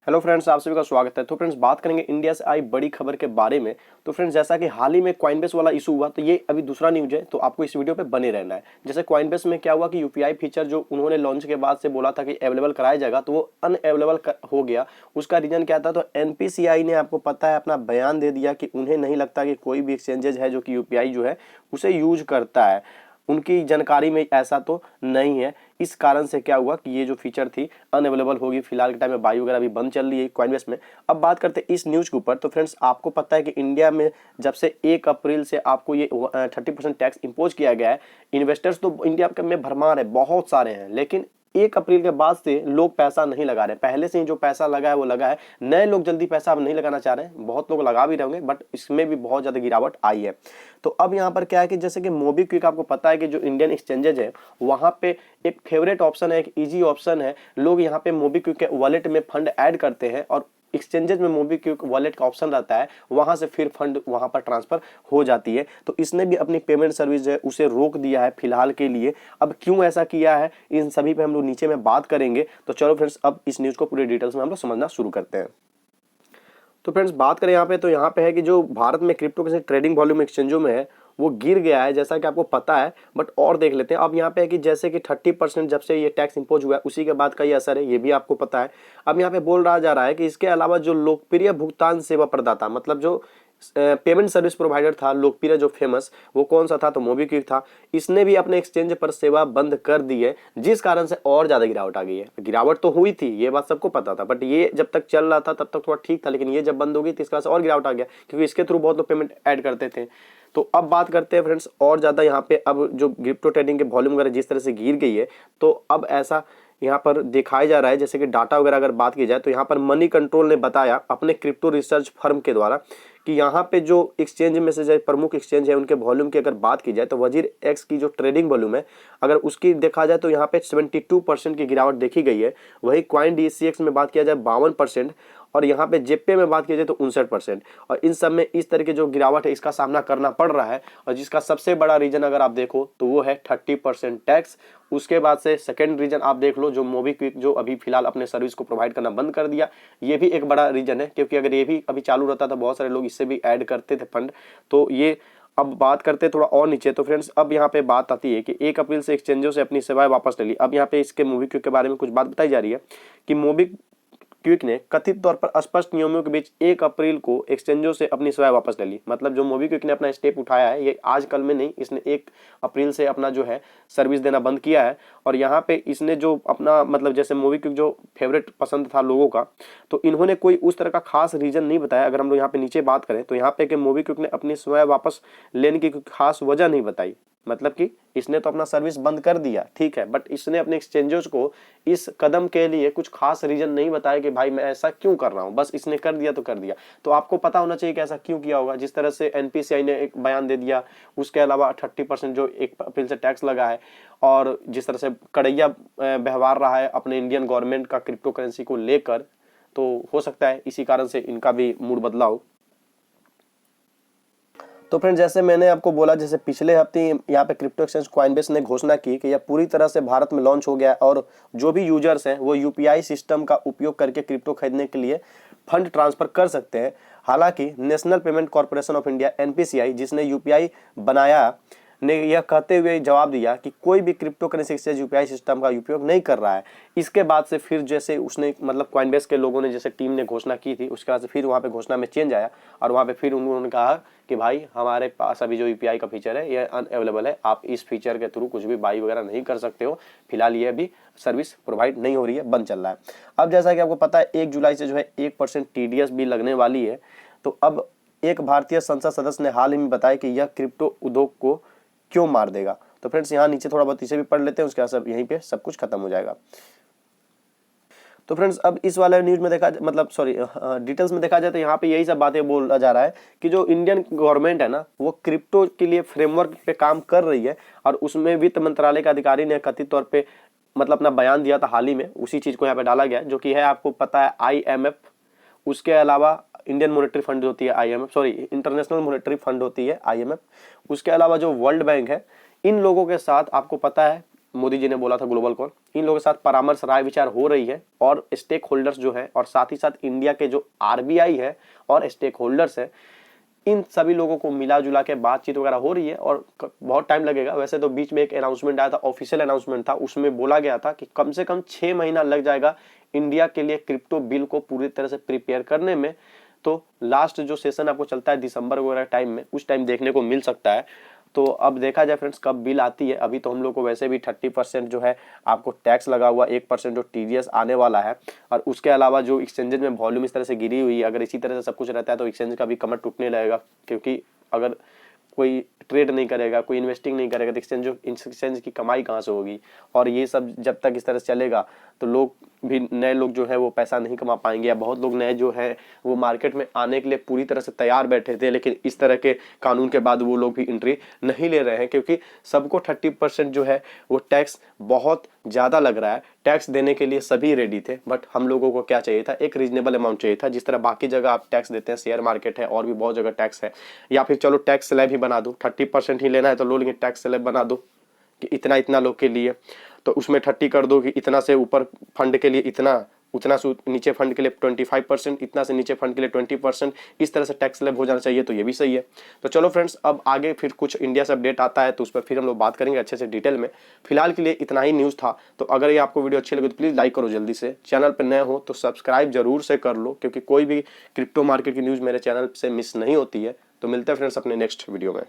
Hello friends, आप सभी का स्वागत है। तो फ्रेंड्स, बात करेंगे इंडिया से आई बड़ी खबर के बारे में। तो फ्रेंड्स, जैसा कि हाल ही में कॉइनबेस वाला इशू हुआ, तो ये अभी दूसरा न्यूज है, तो आपको इस वीडियो पे बने रहना है। जैसे कॉइनबेस में क्या हुआ कि यूपीआई फीचर जो उन्होंने लॉन्च के बाद से बोला था कि अवेलेबल कराया जाएगा, तो वो अनअवेलेबल हो गया। उसका रीजन क्या था? तो एनपीसीआई ने, आपको पता है, अपना बयान दे दिया कि उन्हें नहीं लगता कि कोई भी एक्सचेंजेज है जो कि यूपीआई जो है उसे यूज करता है। उनकी जानकारी में ऐसा तो नहीं है। इस कारण से क्या हुआ कि ये जो फीचर थी अनअवेलेबल होगी। फिलहाल के टाइम में बाई वगैरह भी बंद चल रही है कॉइनबेस में। अब बात करते हैं इस न्यूज के ऊपर। तो फ्रेंड्स, आपको पता है कि इंडिया में जब से 1 अप्रैल से आपको ये 30% टैक्स इम्पोज किया गया है। इन्वेस्टर्स तो इंडिया में भरमार है, बहुत सारे हैं, लेकिन 1 अप्रैल के बाद से लोग पैसा नहीं लगा रहे। पहले से ही जो पैसा लगा है वो लगा है। नए लोग जल्दी पैसा अब नहीं लगाना चाह रहे हैं। बहुत लोग लगा भी रहे होंगे, बट इसमें भी बहुत ज्यादा गिरावट आई है। तो अब यहाँ पर क्या है कि जैसे कि मोबीक्विक, आपको पता है कि जो इंडियन एक्सचेंजेज है वहां पे एक फेवरेट ऑप्शन है, एक इजी ऑप्शन है। लोग यहाँ पे मोबीक्विक के वॉलेट में फंड ऐड करते हैं और एक्सचेंजेस में मोबीक्विक वॉलेट का ऑप्शन रहता है, वहां से फिर फंड वहां पर ट्रांसफर हो जाती है। तो इसने भी अपनी पेमेंट सर्विस है उसे रोक दिया है फिलहाल के लिए। अब क्यों ऐसा किया है, इन सभी पे हम लोग नीचे में बात करेंगे। तो चलो फ्रेंड्स, अब इस न्यूज को पूरी डिटेल्स में हम लोग समझना शुरू करते हैं। तो फ्रेंड्स, बात करें यहाँ पे, तो यहाँ पे है कि जो भारत में क्रिप्टो करेंसी ट्रेडिंग वॉल्यूम एक्सचेंजों में है वो गिर गया है, जैसा कि आपको पता है। बट और देख लेते हैं। अब यहाँ पे है कि जैसे कि 30% जब से ये टैक्स इंपोज हुआ है उसी के बाद का ये असर है, ये भी आपको पता है। अब यहाँ पे बोल रहा जा रहा है कि इसके अलावा जो लोकप्रिय भुगतान सेवा प्रदाता, मतलब जो पेमेंट सर्विस प्रोवाइडर था लोकप्रिय, जो फेमस, वो कौन सा था? तो मोबीक्विक था। इसने भी अपने एक्सचेंज पर सेवा बंद कर दी है, जिस कारण से और ज्यादा गिरावट आ गई है। गिरावट तो हुई थी, ये बात सबको पता था, बट ये जब तक चल रहा था तब तक थोड़ा ठीक था, लेकिन ये जब बंद हो गई तो इसका और गिरावट आ गया, क्योंकि इसके थ्रू बहुत लोग पेमेंट ऐड करते थे। तो अब बात करते हैं फ्रेंड्स और ज्यादा यहाँ पे। अब जो क्रिप्टो ट्रेडिंग के वॉल्यूम वगैरह जिस तरह से गिर गई है, तो अब ऐसा यहाँ पर दिखाया जा रहा है, जैसे कि डाटा वगैरह अगर बात की जाए, तो यहाँ पर मनी कंट्रोल ने बताया अपने क्रिप्टो रिसर्च फर्म के द्वारा कि यहाँ पे जो एक्सचेंज में से प्रमुख एक्सचेंज है उनके वॉल्यूम की अगर बात की जाए, तो वजीर एक्स की जो ट्रेडिंग वॉल्यूम है अगर उसकी देखा जाए तो यहाँ पे 72% की गिरावट देखी गई है। वही क्वाइन डीसीएक्स में बात किया जाए 52%, और यहाँ पे जेपे में बात की जाए तो 59%। और इन सब में इस तरह की जो गिरावट है इसका सामना करना पड़ रहा है, और जिसका सबसे बड़ा रीजन अगर आप देखो तो वो है 30% टैक्स। उसके बाद से सेकेंड रीजन आप देख लो, जो मोबीक्विक जो अभी फिलहाल अपने सर्विस को प्रोवाइड करना बंद कर दिया, ये भी एक बड़ा रीजन है, क्योंकि अगर ये भी अभी चालू रहता तो बहुत सारे लोग इससे भी ऐड करते थे फंड। तो ये अब बात करते हैं थोड़ा और नीचे। तो फ्रेंड्स, अब यहाँ पे बात आती है कि 1 अप्रैल से एक्सचेंजों से अपनी सेवाएं वापस ले ली। अब यहाँ पे इसके मोबीक्विक के बारे में कुछ बात बताई जा रही है कि मोबीक्विक ने कथित तौर पर स्पष्ट नियमों के बीच 1 अप्रैल को एक्सचेंजों से अपनी सेवाएं वापस ले ली। मतलब जो मोबीक्विक ने अपना स्टेप उठाया है, ये आज कल में नहीं, इसने 1 अप्रैल से अपना जो है सर्विस देना बंद किया है। और यहाँ पे इसने जो अपना, मतलब जैसे मोबीक्विक जो फेवरेट पसंद था लोगों का, तो इन्होंने कोई उस तरह का खास रीजन नहीं बताया। अगर हम लोग यहाँ पे नीचे बात करें तो यहाँ पे कि मोबीक्विक ने अपनी सेवाएं वापस लेने की कोई खास वजह नहीं बताई। मतलब कि इसने तो अपना सर्विस बंद कर दिया, ठीक है, बट इसने अपने एक्सचेंजर्स को इस कदम के लिए कुछ खास रीजन नहीं बताया कि भाई मैं ऐसा क्यों कर रहा हूं। बस इसने कर दिया तो कर दिया। तो आपको पता होना चाहिए कि ऐसा क्यों किया होगा। जिस तरह से एनपीसीआई ने एक बयान दे दिया, उसके अलावा 30% जो 1 अप्रैल से टैक्स लगा है, और जिस तरह से कड़ैया व्यवहार रहा है अपने इंडियन गवर्नमेंट का क्रिप्टो करेंसी को लेकर, तो हो सकता है इसी कारण से इनका भी मूड बदला हो। तो फ्रेंड, जैसे मैंने आपको बोला, जैसे पिछले हफ्ते यहाँ पे क्रिप्टो एक्सचेंज कॉइनबेस ने घोषणा की कि यह पूरी तरह से भारत में लॉन्च हो गया, और जो भी यूजर्स हैं वो यूपीआई सिस्टम का उपयोग करके क्रिप्टो खरीदने के लिए फंड ट्रांसफर कर सकते हैं। हालांकि national payment corporation of India NPCI, जिसने यूपीआई बनाया, ने यह कहते हुए जवाब दिया कि कोई भी crypto currency exchange UPI system का उपयोग नहीं कर रहा है। इसके बाद से फिर जैसे उसने, मतलब कॉइनबेस के लोगों ने, जैसे टीम ने घोषणा की थी, उसके बाद से फिर वहाँ पे घोषणा में चेंज आया, और वहाँ पे फिर उन्होंने कहा कि भाई हमारे पास अभी जो यूपीआई का फीचर है ये अनअवेलेबल है, आप इस फीचर के थ्रू कुछ भी बाई वगैरह नहीं कर सकते हो। फिलहाल ये अभी सर्विस प्रोवाइड नहीं हो रही है, बंद चल रहा है। अब जैसा कि आपको पता है 1 जुलाई से जो है 1% टीडीएस भी लगने वाली है। तो अब एक भारतीय संसद सदस्य ने हाल ही में बताया कि यह क्रिप्टो उद्योग को क्यों मार देगा। तो फ्रेंड्स, यहाँ नीचे थोड़ा बहुत इसे भी पढ़ लेते हैं, उसके बाद सब यहीं पे सब कुछ खत्म हो जाएगा। तो फ्रेंड्स, अब इस वाले न्यूज में देखा, मतलब सॉरी डिटेल्स में देखा जाए तो यहाँ पे यही सब बातें बोला जा रहा है कि जो इंडियन गवर्नमेंट है ना, वो क्रिप्टो के लिए फ्रेमवर्क पे काम कर रही है, और उसमें वित्त मंत्रालय के अधिकारी ने कथित तौर पे, मतलब अपना बयान दिया था हाल ही में, उसी चीज को यहाँ पे डाला गया, जो कि है आपको पता है IMF। उसके अलावा इंडियन मॉनेटरी फंड होती है IMF, sorry international monetary fund होती है IMF। उसके अलावा जो वर्ल्ड बैंक है, इन लोगों के साथ आपको पता है मोदी जी ने बोला था ग्लोबल कौन, इन लोगों के साथ परामर्श राय विचार हो रही है और स्टेक होल्डर्स जो है और साथ ही साथ इंडिया के जो आरबीआई है और स्टेक होल्डर्स है, इन सभी लोगों को मिला जुला के बातचीत वगैरह हो रही है और बहुत टाइम लगेगा। वैसे तो बीच में एक अनाउंसमेंट आया था, ऑफिशियल अनाउंसमेंट था, उसमें बोला गया था कि कम से कम 6 महीना लग जाएगा इंडिया के लिए क्रिप्टो बिल को पूरी तरह से प्रिपेयर करने में। तो लास्ट जो सेशन आपको चलता है दिसंबर वगैरह टाइम में, उस टाइम देखने को मिल सकता है। तो अब देखा जाए फ्रेंड्स कब बिल आती है। अभी तो हम लोग को वैसे भी 30% जो है आपको टैक्स लगा हुआ, 1% जो टीडीएस आने वाला है, और उसके अलावा जो एक्सचेंजेस में वॉल्यूम इस तरह से गिरी हुई है, अगर इसी तरह से सब कुछ रहता है तो एक्सचेंज का भी कमर टूटने लगेगा, क्योंकि अगर कोई ट्रेड नहीं करेगा, कोई इन्वेस्टिंग नहीं करेगा तो एक्सचेंज की कमाई कहाँ से होगी। और ये सब जब तक इस तरह से चलेगा तो लोग भी, नए लोग जो है वो पैसा नहीं कमा पाएंगे, या बहुत लोग नए जो है वो मार्केट में आने के लिए पूरी तरह से तैयार बैठे थे, लेकिन इस तरह के कानून के बाद वो लोग भी एंट्री नहीं ले रहे हैं, क्योंकि सबको 30% जो है वो टैक्स बहुत ज़्यादा लग रहा है। टैक्स देने के लिए सभी रेडी थे, बट हम लोगों को क्या चाहिए था, एक रीजनेबल अमाउंट चाहिए था। जिस तरह बाकी जगह आप टैक्स देते हैं, शेयर मार्केट है और भी बहुत जगह टैक्स है, या फिर चलो टैक्स स्लैब ही बना दो, 30% ही लेना है तो लो, लेकिन टैक्स स्लैब बना दो कि इतना इतना लोग के लिए, तो उसमें 30 कर दो कि इतना से ऊपर फंड के लिए इतना, उतना से नीचे फंड के लिए 25%, इतना से नीचे फंड के लिए 20%, इस तरह से टैक्स स्लैब हो जाना चाहिए। तो ये भी सही है। तो चलो फ्रेंड्स, अब आगे फिर कुछ इंडिया से अपडेट आता है तो उस पर फिर हम लोग बात करेंगे अच्छे से डिटेल में। फिलहाल के लिए इतना ही न्यूज़ था। तो अगर ये आपको वीडियो अच्छी लगे तो प्लीज़ लाइक करो जल्दी से, चैनल पर नए हो तो सब्सक्राइब जरूर से कर लो, क्योंकि कोई भी क्रिप्टो मार्केट की न्यूज़ मेरे चैनल से मिस नहीं होती है। तो मिलते हैं फ्रेंड्स अपने नेक्स्ट वीडियो में।